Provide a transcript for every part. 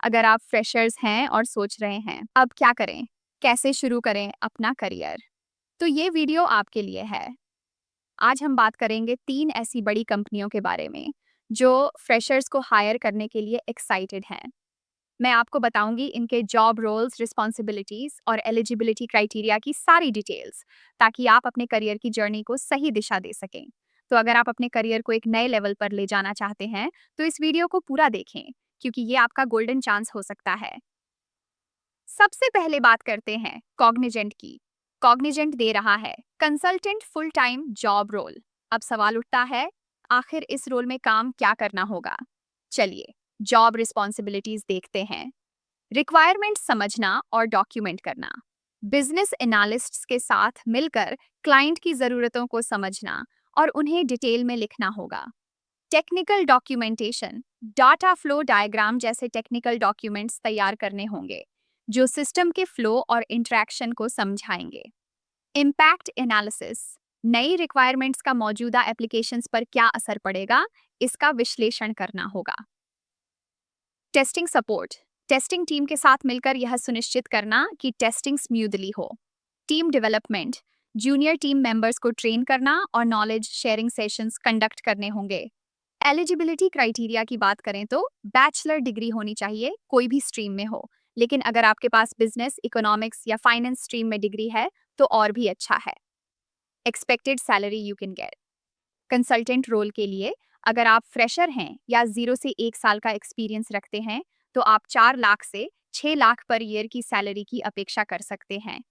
अगर आप फ्रेशर्स हैं और सोच रहे हैं अब क्या करें, कैसे शुरू करें अपना करियर, तो ये वीडियो आपके लिए है। आज हम बात करेंगे 3 ऐसी बड़ी कंपनियों के बारे में जो फ्रेशर्स को हायर करने के लिए एक्साइटेड हैं। मैं आपको बताऊंगी इनके जॉब रोल्स, रिस्पॉन्सिबिलिटीज और एलिजिबिलिटी क्राइटेरिया की सारी डिटेल्स, ताकि आप अपने करियर की जर्नी को सही दिशा दे सकें। तो अगर आप अपने करियर को एक नए लेवल पर ले जाना चाहते हैं तो इस वीडियो को पूरा देखें, क्योंकि ये आपका गोल्डन चांस हो सकता है। सबसे पहले बात करते हैं कॉग्निजेंट की। कॉग्निजेंट दे रहा है consultant full time job role. अब सवाल उठता है, आखिर इस रोल में काम क्या करना होगा। चलिए जॉब रिस्पॉन्सिबिलिटीज देखते हैं। रिक्वायरमेंट समझना और डॉक्यूमेंट करना, बिजनेस एनालिस्ट्स के साथ मिलकर क्लाइंट की ज़रूरतों को समझना और उन्हें डिटेल में लिखना होगा। Technical documentation, data flow diagram जैसे टेक्निकल डॉक्यूमेंट्स तैयार करने होंगे जो सिस्टम के फ्लो और इंटरेक्शन को समझाएंगे। इम्पैक्ट एनालिसिस, नई रिक्वायरमेंट्स का मौजूदा एप्लीकेशंस पर क्या असर पड़ेगा, इसका विश्लेषण करना होगा। टेस्टिंग सपोर्ट, टेस्टिंग टीम के साथ मिलकर यह सुनिश्चित करना कि टेस्टिंग स्मूथली हो। Team development, junior team members को ट्रेन करना और नॉलेज शेयरिंग सेशंस कंडक्ट करने होंगे। एलिजिबिलिटी क्राइटेरिया की बात करें तो बैचलर डिग्री होनी चाहिए, कोई भी स्ट्रीम में हो, लेकिन अगर आपके पास बिजनेस, इकोनॉमिक्स या फाइनेंस स्ट्रीम में डिग्री है तो और भी अच्छा है। Expected salary you can get, consultant role के लिए अगर आप फ्रेशर हैं या 0 से 1 साल का एक्सपीरियंस रखते हैं तो आप 4 लाख से 6 लाख पर ईयर की सैलरी की अपेक्षा कर सकते हैं।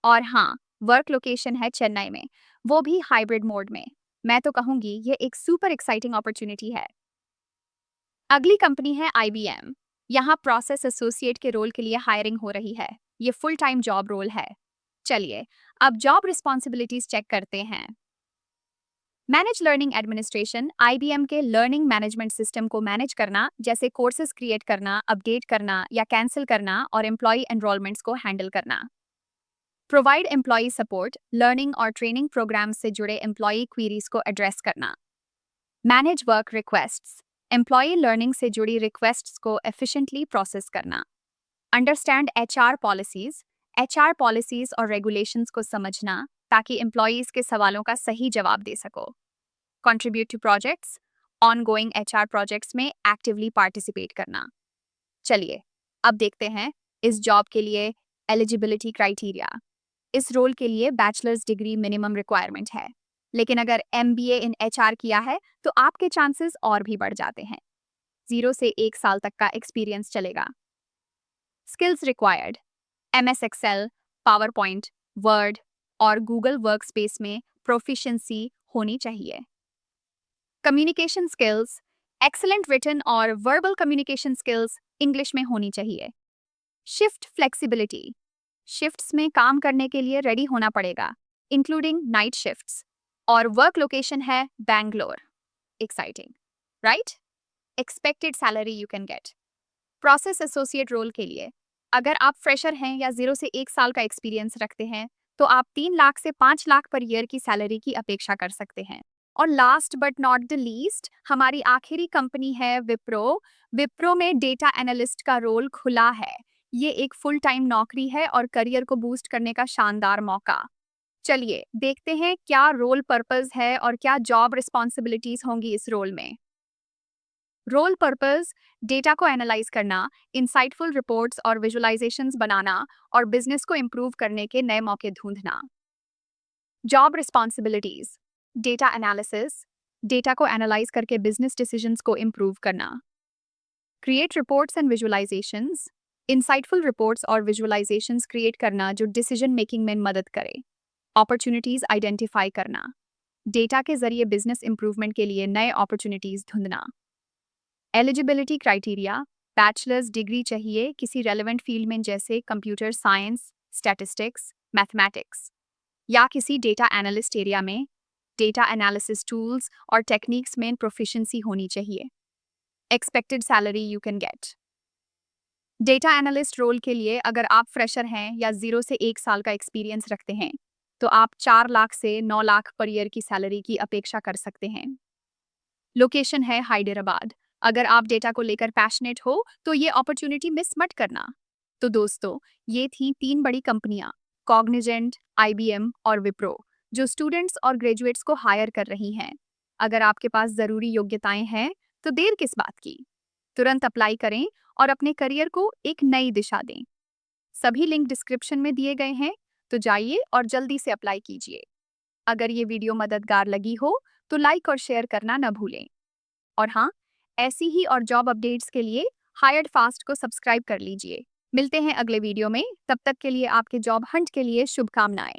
और हाँ, वर्क लोकेशन है चेन्नई में, वो भी हाइब्रिड मोड में। मैं तो कहूंगी ये एक सुपर एक्साइटिंग अपॉर्चुनिटी है। अगली कंपनी है IBM। यहाँ प्रोसेस एसोसिएट के रोल के लिए हायरिंग हो रही है। ये फुल टाइम जॉब रोल है। चलिए अब जॉब रिस्पॉन्सिबिलिटीज चेक करते हैं। मैनेज लर्निंग एडमिनिस्ट्रेशन, IBM के लर्निंग मैनेजमेंट सिस्टम को मैनेज करना, जैसे कोर्सेज क्रिएट करना, अपडेट करना या कैंसिल करना, और एम्प्लॉय एनरोलमेंट्स को हैंडल करना। प्रोवाइड एम्प्लॉय सपोर्ट, लर्निंग और ट्रेनिंग प्रोग्राम से जुड़े एम्प्लॉय क्वीरीज को एड्रेस करना। Manage work requests, employ learning से जुड़ी रिक्वेस्ट्स को एफिशिएंटली प्रोसेस करना। अंडरस्टैंड HR पॉलिसीज और रेगुलेशंस को समझना ताकि एम्प्लॉयज के सवालों का सही जवाब दे सको। Contribute to projects, ongoing HR projects में एक्टिवली पार्टिसिपेट करना। चलिए अब देखते हैं इस जॉब के लिए एलिजिबिलिटी क्राइटेरिया। इस रोल के लिए बैचलर्स डिग्री मिनिमम रिक्वायरमेंट है, लेकिन अगर MBA इन HR किया है तो आपके चांसेस और भी बढ़ जाते हैं। 0 से 1 साल तक का एक्सपीरियंस चलेगा। Skills required, MS Excel, PowerPoint, Word और गूगल वर्कस्पेस में प्रोफिशिएंसी होनी चाहिए। कम्युनिकेशन स्किल्स, एक्सीलेंट रिटन और वर्बल कम्युनिकेशन स्किल्स इंग्लिश में होनी चाहिए। शिफ्ट फ्लेक्सिबिलिटी, शिफ्ट्स में काम करने के लिए रेडी होना पड़ेगा, इंक्लूडिंग नाइट शिफ्ट्स, और वर्क लोकेशन है Bangalore. Exciting, right? Expected salary you can get. Process associate role के लिए अगर आप फ्रेशर हैं या 0 से 1 साल का एक्सपीरियंस रखते हैं तो आप 3 लाख से 5 लाख पर ईयर की सैलरी की अपेक्षा कर सकते हैं। और last but not the least, हमारी आखिरी कंपनी है विप्रो। विप्रो में डेटा एनालिस्ट का रोल खुला है। ये एक फुल टाइम नौकरी है और करियर को बूस्ट करने का शानदार मौका। चलिए देखते हैं क्या रोल पर्पस है और क्या जॉब रिस्पॉन्सिबिलिटीज होंगी इस रोल में। रोल पर्पस, डेटा को एनालाइज करना, इंसाइटफुल रिपोर्ट्स और विजुअलाइजेशंस बनाना और बिजनेस को इम्प्रूव करने के नए मौके ढूंढना। Job responsibilities, data analysis, data को एनालाइज करके बिजनेस डिसीजंस को इम्प्रूव करना। Create reports and visualisations, insightful reports और विजुअलाइजेशंस क्रिएट करना जो डिसीजन मेकिंग में मदद करे। अपॉर्चुनिटीज आइडेंटिफाई करना, डेटा के जरिए बिजनेस इंप्रूवमेंट के लिए नए अपॉर्चुनिटीज ढूंढना। एलिजिबिलिटी क्राइटेरिया, बैचलर्स डिग्री चाहिए किसी रेलेवेंट फील्ड में जैसे कंप्यूटर साइंस, स्टैटिस्टिक्स, मैथमेटिक्स, या किसी डेटा एनालिस्ट एरिया में डेटा एनालिसिस टूल्स और टेक्निक्स में प्रोफिशिएंसी होनी चाहिए। Expected salary you can get. Data analyst role के लिए अगर आप फ्रेशर हैं या 0 से 1 साल का एक्सपीरियंस रखते हैं तो आप 4 लाख से 9 लाख पर ईयर की सैलरी की अपेक्षा कर सकते हैं। लोकेशन है हैदराबाद, अगर आप डेटा को लेकर पैशनेट हो तो ये अपॉर्चुनिटी मिस मत करना। तो दोस्तों, ये थी 3 बड़ी कंपनियां, कॉग्निजेंट, आईबीएम और विप्रो, जो स्टूडेंट्स और ग्रेजुएट्स को हायर कर रही हैं। अगर आपके पास ज़रूरी योग्यताएं हैं, तो देर किस बात की? तुरंत अप्लाई करें और अपने करियर को एक नई दिशा दें। सभी लिंक डिस्क्रिप्शन में दिए गए हैं, तो जाइए और जल्दी से अप्लाई कीजिए। अगर ये वीडियो मददगार लगी हो, तो लाइक और शेयर करना न भूलें। और हाँ, ऐसी ही और जॉब अपडेट्स के लिए हायर्ड फास्ट को सब्सक्राइब कर लीजिए। मिलते हैं अगले वीडियो में, तब तक के लिए आपके जॉब हंट के लिए शुभकामनाएं।